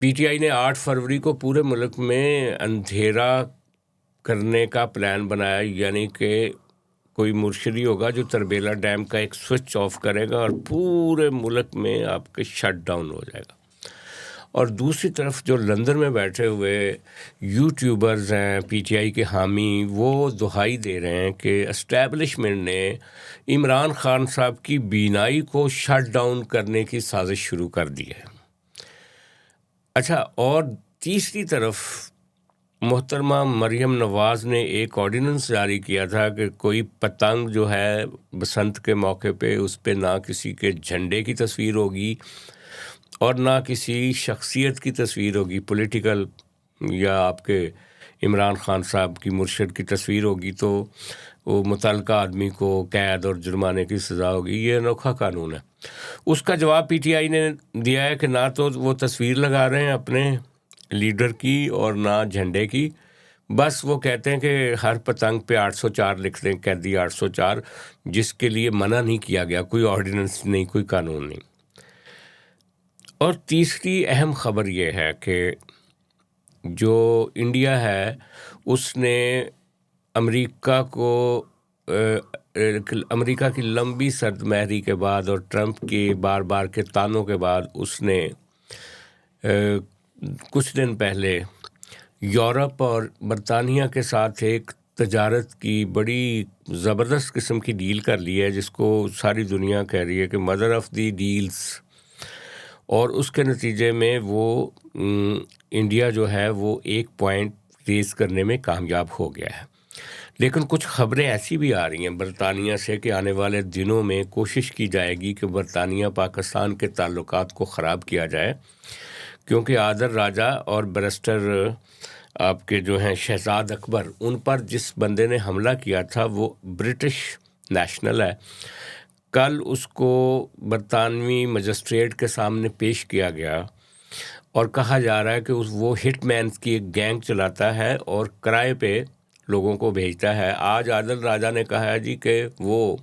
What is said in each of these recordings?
P T I نے 8 فروری کو پورے ملک میں اندھیرا کرنے کا پلان بنایا، یعنی کہ کوئی مرشدی ہوگا جو تربیلا ڈیم کا ایک سوئچ آف کرے گا اور پورے ملک میں آپ کے شٹ ڈاؤن ہو جائے گا۔ اور دوسری طرف جو لندن میں بیٹھے ہوئے یوٹیوبرز ہیں پی ٹی آئی کے حامی، وہ دہائی دے رہے ہیں کہ اسٹیبلشمنٹ نے عمران خان صاحب کی بینائی کو شٹ ڈاؤن کرنے کی سازش شروع کر دی ہے۔ اچھا، اور تیسری طرف محترمہ مریم نواز نے ایک آرڈیننس جاری کیا تھا کہ کوئی پتنگ جو ہے بسنت کے موقع پہ اس پہ نہ کسی کے جھنڈے کی تصویر ہوگی اور نہ کسی شخصیت کی تصویر ہوگی، پولیٹیکل یا آپ کے عمران خان صاحب کی مرشد کی تصویر ہوگی تو وہ متعلقہ آدمی کو قید اور جرمانے کی سزا ہوگی۔ یہ انوکھا قانون ہے۔ اس کا جواب پی ٹی آئی نے دیا ہے کہ نہ تو وہ تصویر لگا رہے ہیں اپنے لیڈر کی اور نہ جھنڈے کی، بس وہ کہتے ہیں کہ ہر پتنگ پہ 804 لکھ دیں، قیدی 804، جس کے لیے منع نہیں کیا گیا، کوئی آرڈیننس نہیں، کوئی قانون نہیں۔ اور تیسری اہم خبر یہ ہے کہ جو انڈیا ہے اس نے امریکہ کو امریکہ کی لمبی سرد مہری کے بعد اور ٹرمپ کی بار بار کے تانوں کے بعد اس نے کچھ دن پہلے یورپ اور برطانیہ کے ساتھ ایک تجارت کی بڑی زبردست قسم کی ڈیل کر لی ہے، جس کو ساری دنیا کہہ رہی ہے کہ مدر آف دی ڈیلز، اور اس کے نتیجے میں وہ انڈیا جو ہے وہ 1 پوائنٹ ریز کرنے میں کامیاب ہو گیا ہے۔ لیکن کچھ خبریں ایسی بھی آ رہی ہیں برطانیہ سے کہ آنے والے دنوں میں کوشش کی جائے گی کہ برطانیہ پاکستان کے تعلقات کو خراب کیا جائے، کیونکہ عادل راجہ اور بیرسٹر آپ کے جو ہیں شہزاد اکبر، ان پر جس بندے نے حملہ کیا تھا وہ برٹش نیشنل ہے۔ کل اس کو برطانوی مجسٹریٹ کے سامنے پیش کیا گیا اور کہا جا رہا ہے کہ وہ ہٹ مینز کی ایک گینگ چلاتا ہے اور کرائے پہ لوگوں کو بھیجتا ہے۔ آج عادل راجہ نے کہا ہے جی کہ وہ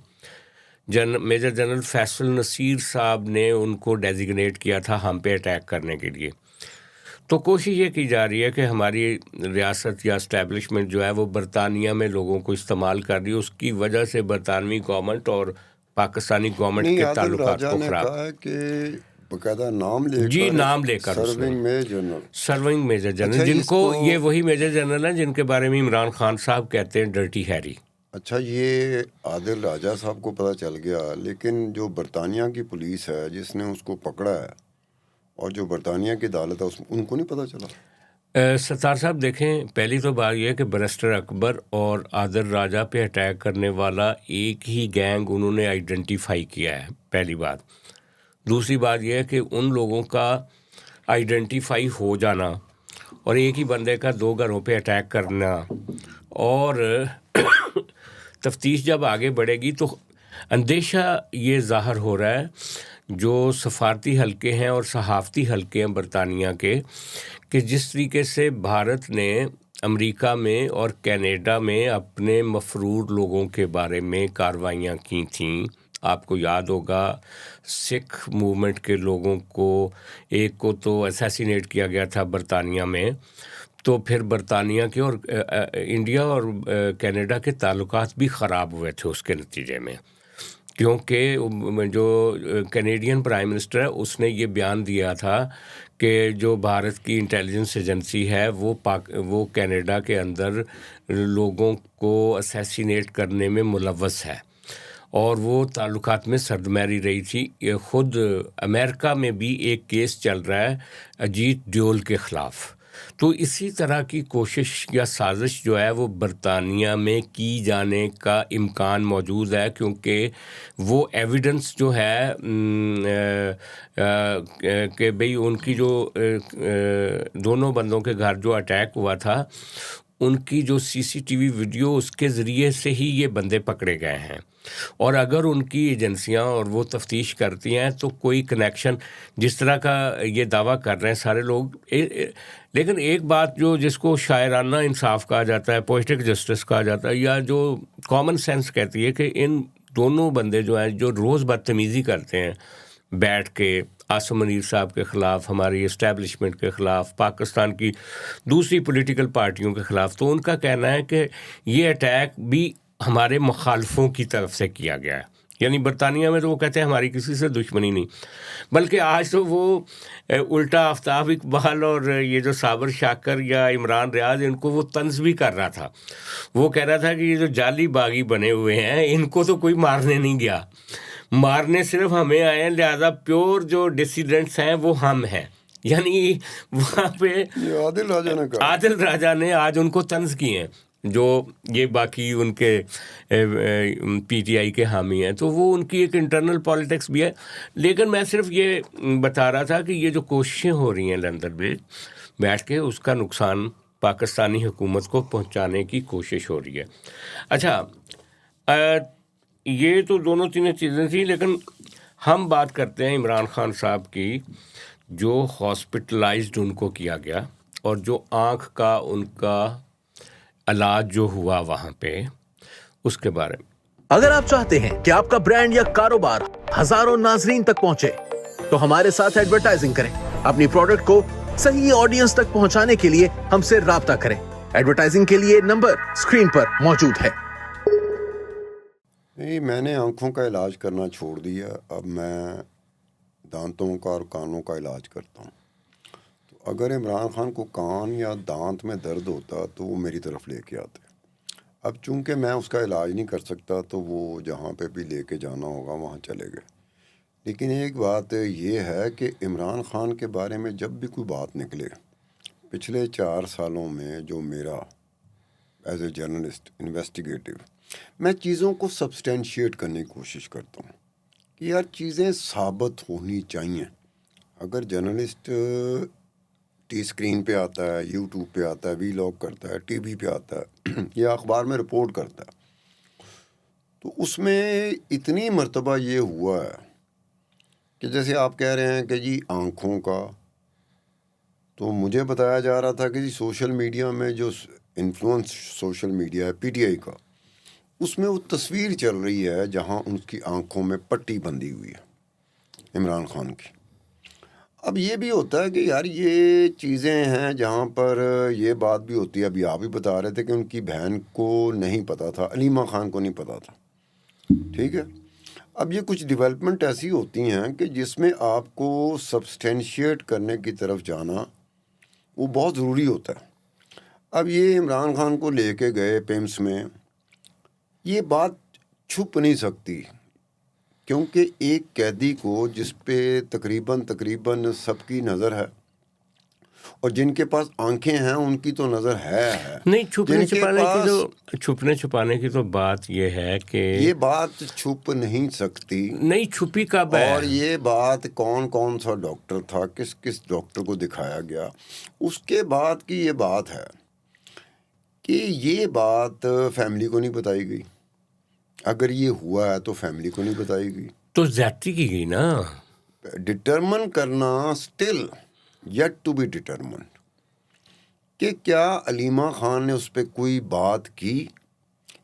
میجر جنرل فیصل نصیر صاحب نے ان کو ڈیزیگنیٹ کیا تھا ہم پہ اٹیک کرنے کے لیے۔ تو کوشش یہ کی جا رہی ہے کہ ہماری ریاست یا اسٹیبلشمنٹ جو ہے وہ برطانیہ میں لوگوں کو استعمال کر رہی ہے، اس کی وجہ سے برطانوی گورنمنٹ اور پاکستانی گورنمنٹ کے تعلقات کو خراب۔ کہا ہے کہ باقاعدہ نام لے کر، جی نام لے کر سرونگ میجر جنرل، جن کو یہ وہی میجر جنرل ہیں جن کے بارے میں عمران خان صاحب کہتے ہیں ڈرٹی ہیری۔ اچھا، یہ عادل راجہ صاحب کو پتہ چل گیا، لیکن جو برطانیہ کی پولیس ہے جس نے اس کو پکڑا ہے اور جو برطانیہ کی عدالت ہے ان کو نہیں پتہ چلا؟ ستار صاحب دیکھیں، پہلی تو بات یہ ہے کہ بیرسٹر اکبر اور عادل راجہ پہ اٹیک کرنے والا ایک ہی گینگ انہوں نے آئیڈینٹیفائی کیا ہے، پہلی بات۔ دوسری بات یہ ہے کہ ان لوگوں کا آئیڈینٹیفائی ہو جانا اور ایک ہی بندے کا 2 گھروں پہ اٹیک کرنا، اور تفتیش جب آگے بڑھے گی تو اندیشہ یہ ظاہر ہو رہا ہے جو سفارتی حلقے ہیں اور صحافتی حلقے ہیں برطانیہ کے، کہ جس طریقے سے بھارت نے امریکہ میں اور کینیڈا میں اپنے مفرور لوگوں کے بارے میں کارروائیاں کی تھیں۔ آپ کو یاد ہوگا سکھ موومنٹ کے لوگوں کو ایک کو تو اسیسینیٹ کیا گیا تھا برطانیہ میں، تو پھر برطانیہ کے اور انڈیا اور کینیڈا کے تعلقات بھی خراب ہوئے تھے اس کے نتیجے میں، کیونکہ جو کینیڈین پرائم منسٹر ہے اس نے یہ بیان دیا تھا کہ جو بھارت کی انٹیلیجنس ایجنسی ہے وہ کینیڈا کے اندر لوگوں کو اسیسینیٹ کرنے میں ملوث ہے، اور وہ تعلقات میں سرد مہری رہی تھی۔ خود امریکہ میں بھی ایک کیس چل رہا ہے اجیت ڈیول کے خلاف۔ تو اسی طرح کی کوشش یا سازش جو ہے وہ برطانیہ میں کی جانے کا امکان موجود ہے، کیونکہ وہ ایویڈنس جو ہے کہ بھئی ان کی جو دونوں بندوں کے گھر جو اٹیک ہوا تھا ان کی جو سی سی ٹی وی ویڈیو، اس کے ذریعے سے ہی یہ بندے پکڑے گئے ہیں، اور اگر ان کی ایجنسیاں اور وہ تفتیش کرتی ہیں تو کوئی کنیکشن جس طرح کا یہ دعویٰ کر رہے ہیں سارے لوگ۔ لیکن ایک بات جو جس کو شاعرانہ انصاف کہا جاتا ہے، پوئٹک جسٹس کہا جاتا ہے، یا جو کامن سینس کہتی ہے کہ ان دونوں بندے جو ہیں جو روز بدتمیزی کرتے ہیں بیٹھ کے آصم منیر صاحب کے خلاف، ہماری اسٹیبلشمنٹ کے خلاف، پاکستان کی دوسری پولیٹیکل پارٹیوں کے خلاف، تو ان کا کہنا ہے کہ یہ اٹیک بھی ہمارے مخالفوں کی طرف سے کیا گیا ہے. یعنی برطانیہ میں تو وہ کہتے ہیں ہماری کسی سے دشمنی نہیں، بلکہ آج تو وہ الٹا آفتاب اقبال اور یہ جو صابر شاکر یا عمران ریاض، ان کو وہ طنز بھی کر رہا تھا. وہ کہہ رہا تھا کہ یہ جو جعلی باغی بنے ہوئے ہیں ان کو تو کوئی مارنے نہیں گیا، مارنے صرف ہمیں آئے ہیں، لہذا پیور جو ڈیسیڈنٹس ہیں وہ ہم ہیں. یعنی وہاں پہ یہ عادل راجہ نے کہا، عادل راجہ نے آج ان کو طنز کیے ہیں جو یہ باقی ان کے پی ٹی آئی کے حامی ہیں. تو وہ ان کی ایک انٹرنل پالیٹکس بھی ہے. لیکن میں صرف یہ بتا رہا تھا کہ یہ جو کوششیں ہو رہی ہیں لندن میں بیٹھ کے، اس کا نقصان پاکستانی حکومت کو پہنچانے کی کوشش ہو رہی ہے. اچھا، یہ تو دونوں تینوں چیزیں تھیں، لیکن ہم بات کرتے ہیں عمران خان صاحب کی، جو ہاسپٹلائزڈ ان کو کیا گیا اور جو آنکھ کا ان کا علاج جو ہوا وہاں پہ، اس کے بارے میں. اگر آپ چاہتے ہیں کہ آپ کا برانڈ یا کاروبار ہزاروں ناظرین تک پہنچے تو ہمارے ساتھ ایڈورٹائزنگ کریں. اپنی پروڈکٹ کو صحیح آڈینس تک پہنچانے کے لیے ہم سے رابطہ کریں. ایڈورٹائزنگ کے لیے نمبر اسکرین پر موجود ہے. نہیں، میں نے آنکھوں کا علاج کرنا چھوڑ دیا. اب میں دانتوں کا اور کانوں کا علاج کرتا ہوں. تو اگر عمران خان کو کان یا دانت میں درد ہوتا تو وہ میری طرف لے کے آتے. اب چونکہ میں اس کا علاج نہیں کر سکتا تو وہ جہاں پہ بھی لے کے جانا ہوگا وہاں چلے گئے. لیکن ایک بات یہ ہے کہ عمران خان کے بارے میں جب بھی کوئی بات نکلے، پچھلے 4 سالوں میں جو میرا ایز اے جرنلسٹ انویسٹیگیٹو، میں چیزوں کو سبسٹینشیٹ کرنے کی کوشش کرتا ہوں کہ یار چیزیں ثابت ہونی چاہیے. اگر جرنلسٹ ٹی اسکرین پہ آتا ہے، یوٹیوب پہ آتا ہے، وی لاگ کرتا ہے، ٹی وی پہ آتا ہے یا اخبار میں رپورٹ کرتا ہے، تو اس میں اتنی مرتبہ یہ ہوا ہے کہ جیسے آپ کہہ رہے ہیں کہ جی آنکھوں کا، تو مجھے بتایا جا رہا تھا کہ جی سوشل میڈیا میں جو انفلوئنس سوشل میڈیا ہے پی ٹی آئی کا، اس میں وہ تصویر چل رہی ہے جہاں ان کی آنکھوں میں پٹی بندھی ہوئی ہے عمران خان کی. اب یہ بھی ہوتا ہے کہ یار یہ چیزیں ہیں جہاں پر یہ بات بھی ہوتی ہے. ابھی آپ بھی بتا رہے تھے کہ ان کی بہن کو نہیں پتا تھا، علیمہ خان کو نہیں پتا تھا، ٹھیک ہے. اب یہ کچھ ڈیولپمنٹ ایسی ہوتی ہیں کہ جس میں آپ کو سبسٹینشیٹ کرنے کی طرف جانا وہ بہت ضروری ہوتا ہے. اب یہ عمران خان کو لے کے گئے پیمس میں، یہ بات چھپ نہیں سکتی، کیونکہ ایک قیدی کو جس پہ تقریباً سب کی نظر ہے، اور جن کے پاس آنکھیں ہیں ان کی تو نظر ہے نہیں. چھپنے چھپانے کی تو بات یہ ہے کہ یہ بات چھپ نہیں سکتی. نہیں چھپی کب ہے؟ اور یہ بات کون سا ڈاکٹر تھا، کس ڈاکٹر کو دکھایا گیا، اس کے بعد کی یہ بات ہے کہ یہ بات فیملی کو نہیں بتائی گئی. اگر یہ ہوا ہے تو فیملی کو نہیں بتائی گئی، تو زیادتی کی گئی نا. ڈٹرمن کرنا still yet to be determined کہ کیا علیمہ خان نے اس پہ کوئی بات کی،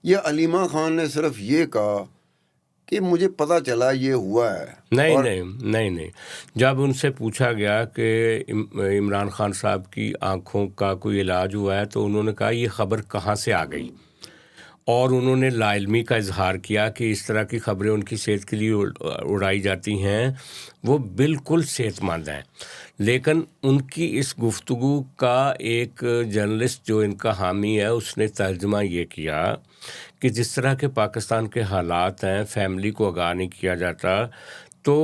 یا علیمہ خان نے صرف یہ کہا کہ مجھے پتہ چلا یہ ہوا ہے. نہیں. جب ان سے پوچھا گیا کہ عمران خان صاحب کی آنکھوں کا کوئی علاج ہوا ہے تو انہوں نے کہا یہ خبر کہاں سے آ گئی، اور انہوں نے لا علمی کا اظہار کیا کہ اس طرح کی خبریں ان کی صحت کے لیے اڑائی جاتی ہیں، وہ بالکل صحت مند ہیں. لیکن ان کی اس گفتگو کا ایک جرنلسٹ جو ان کا حامی ہے اس نے ترجمہ یہ کیا کہ جس طرح کے پاکستان کے حالات ہیں، فیملی کو آگاہ نہیں کیا جاتا، تو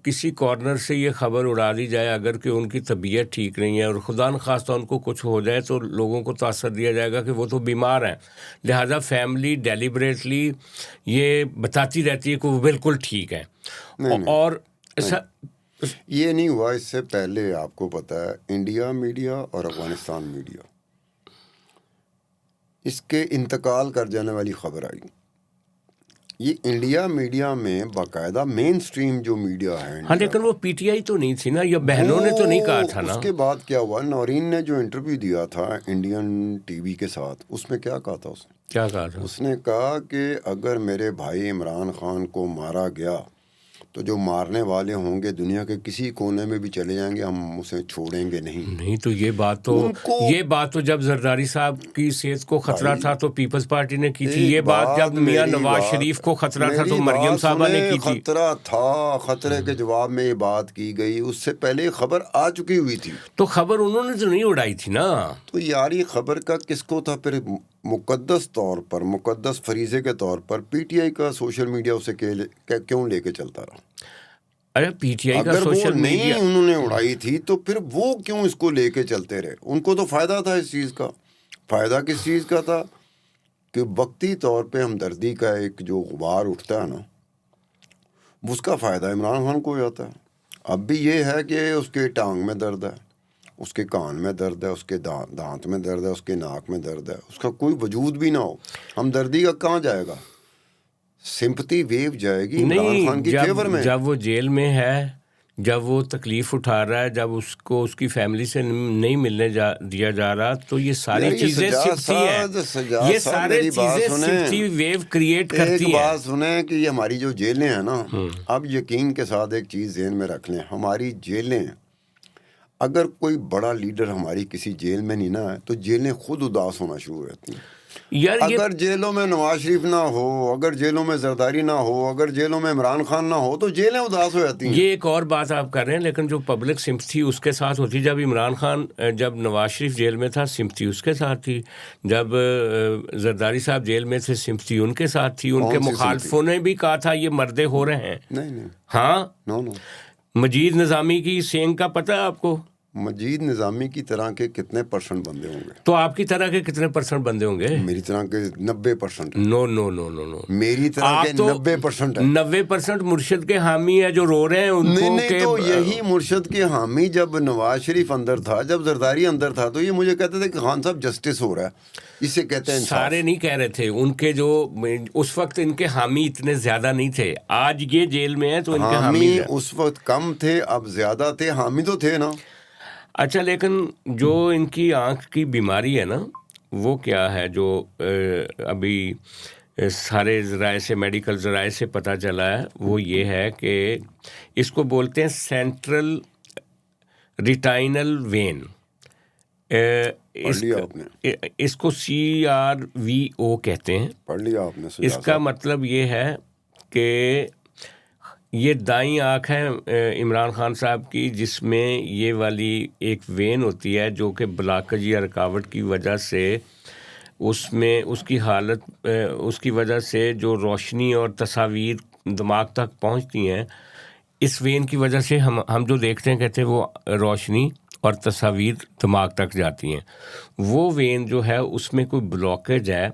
کسی کارنر سے یہ خبر اڑا دی جائے اگر کہ ان کی طبیعت ٹھیک نہیں ہے اور خدا نخواستہ ان کو کچھ ہو جائے تو لوگوں کو تاثر دیا جائے گا کہ وہ تو بیمار ہیں، لہذا فیملی ڈیلیبریٹلی یہ بتاتی رہتی ہے کہ وہ بالکل ٹھیک ہیں. اور یہ نہیں ہوا. اس سے پہلے آپ کو پتہ ہے انڈیا میڈیا اور افغانستان میڈیا، اس کے انتقال کر جانے والی خبر آئی. یہ انڈیا میڈیا میں باقاعدہ مین سٹریم جو میڈیا ہے، ہاں، لیکن وہ پی ٹی آئی تو نہیں تھی نا، یا بہنوں نے تو نہیں کہا تھا نا. اس کے بعد کیا ہوا، نورین نے جو انٹرویو دیا تھا انڈین ٹی وی کے ساتھ، اس میں کیا کہا تھا کیا کہا تھا؟ اس نے کہا کہ اگر میرے بھائی عمران خان کو مارا گیا تو جو مارنے والے ہوں گے دنیا کے کسی کونے میں بھی چلے جائیں گے, ہم اسے چھوڑیں گے نہیں. تو یہ بات تو جب زرداری صاحب کی صحت کو خطرہ تھا تو پیپلز پارٹی نے کی تھی. یہ بات جب میاں نواز شریف کو خطرہ تھا تو مریم صاحبہ نے کی تھی. خطرہ تھا, خطرے کے جواب میں یہ بات کی گئی, اس سے پہلے خبر آ چکی ہوئی تھی. تو خبر انہوں نے تو نہیں اڑائی تھی نا. تو یار یہ خبر کا کس کو تھا پھر مقدس طور پر, مقدس فریضے کے طور پر پی ٹی آئی کا سوشل میڈیا اسے کیوں لے کے چلتا رہا؟ ارے پی ٹی آئی کا سوشل میڈیا انہوں نے اڑائی تھی تو پھر وہ کیوں اس کو لے کے چلتے رہے؟ ان کو تو فائدہ تھا اس چیز کا. فائدہ کس چیز کا تھا کہ وقتی طور پہ ہمدردی کا ایک جو غبار اٹھتا ہے نا, اس کا فائدہ عمران خان کو ہو جاتا ہے. اب بھی یہ ہے کہ اس کے ٹانگ میں درد ہے, اس کے کان میں درد ہے, اس کے دانت میں درد ہے, اس کے ناک میں درد ہے, اس کا کوئی وجود بھی نہ ہو, ہمدردی کا کہاں جائے گا؟ سمپتی ویو جائے گی عمران خان کی فیور میں. جب وہ جیل میں ہے, جب وہ تکلیف اٹھا رہا ہے, جب اس کو اس کی فیملی سے نہیں ملنے دیا جا رہا, تو یہ ساری چیزیں سمپتی ہیں. یہ سارے چیزیں سمپتی ویو کریٹ کرتی ہیں. ایک بات سنیں کہ یہ ہماری جو جیلیں ہیں نا, اب یقین کے ساتھ ایک چیز ذہن میں رکھ لیں, ہماری جیلیں, اگر کوئی بڑا لیڈر ہماری کسی جیل میں نہیں نا ہے تو جیلیں خود اداس ہونا شروع ہو جاتی ہیں. اگر جیلوں میں نواز شریف نہ ہو, اگر جیلوں میں زرداری نہ ہو, اگر جیلوں میں عمران خان نہ ہو, تو جیلیں اداس ہو جاتی ہیں. یہ ایک اور بات آپ کر رہے ہیں, لیکن جو پبلک سمپتھی اس کے ساتھ ہوتی, جب عمران خان, جب نواز شریف جیل میں تھا سمپتھی اس کے ساتھ تھی, جب زرداری صاحب جیل میں تھے سمپتھی ان کے ساتھ تھی. ان کے مخالفوں نے بھی کہا تھا یہ مردے ہو رہے ہیں. نہیں. ہاں, نو. مجید نظامی کی سینگ کا پتہ ہے آپ کو؟ مجید نظامی کی طرح کے کتنے پرسنٹ بندے ہوں گے؟ تو آپ کی طرح کے کتنے پرسنٹ بندے ہوں گے؟ میری طرح کے 90%. نو. میری طرح کے 90% ہے. 90% مرشد کے حامی ہے جو رو رہے ہیں ان کو. نہیں, تو یہی مرشد کے حامی جب نواز شریف اندر تھا, جب زرداری اندر تھا, تو یہ مجھے کہتے تھے کہ خان صاحب جسٹس ہو رہا ہے, اسے کہتے ہیں انصاف. سارے نہیں کہہ رہے تھے, ان کے جو اس وقت ان کے حامی اتنے زیادہ نہیں تھے. آج یہ جیل میں ہے تو ان کے حامی اس وقت کم تھے, اب زیادہ تھے. حامی تو تھے نا. اچھا, لیکن جو ان کی آنکھ کی بیماری ہے نا, وہ کیا ہے جو ابھی سارے ذرائع سے, میڈیکل ذرائع سے پتہ چلا ہے, وہ یہ ہے کہ اس کو بولتے ہیں سینٹرل ریٹائنل وین. اس کو CRVO کہتے ہیں. پڑھ لیا آپ نے. اس کا مطلب یہ ہے کہ یہ دائیں آنکھ ہے عمران خان صاحب کی, جس میں یہ والی ایک وین ہوتی ہے جو کہ بلاکج یا رکاوٹ کی وجہ سے اس میں اس کی حالت, اس کی وجہ سے جو روشنی اور تصاویر دماغ تک پہنچتی ہیں, اس وین کی وجہ سے ہم جو دیکھتے ہیں کہتے ہیں وہ روشنی اور تصاویر دماغ تک جاتی ہیں. وہ وین جو ہے اس میں کوئی بلاکیج ہے,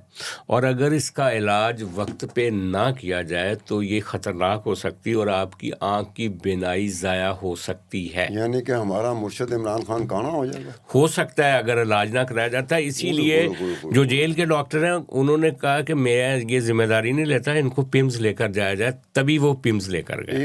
اور اگر اس کا علاج وقت پہ نہ کیا جائے تو یہ خطرناک ہو سکتی اور آپ کی آنکھ کی بینائی ضائع ہو سکتی ہے. یعنی کہ ہمارا مرشد عمران خان کانا ہو جائے گا. ہو سکتا ہے اگر علاج نہ کرایا جاتا ہے. اسی لیے جو جیل کے ڈاکٹر ہیں انہوں نے کہا کہ میں یہ ذمہ داری نہیں لیتا, ان کو پمز لے کر جایا جائے, تبھی وہ پمز لے کر گئے.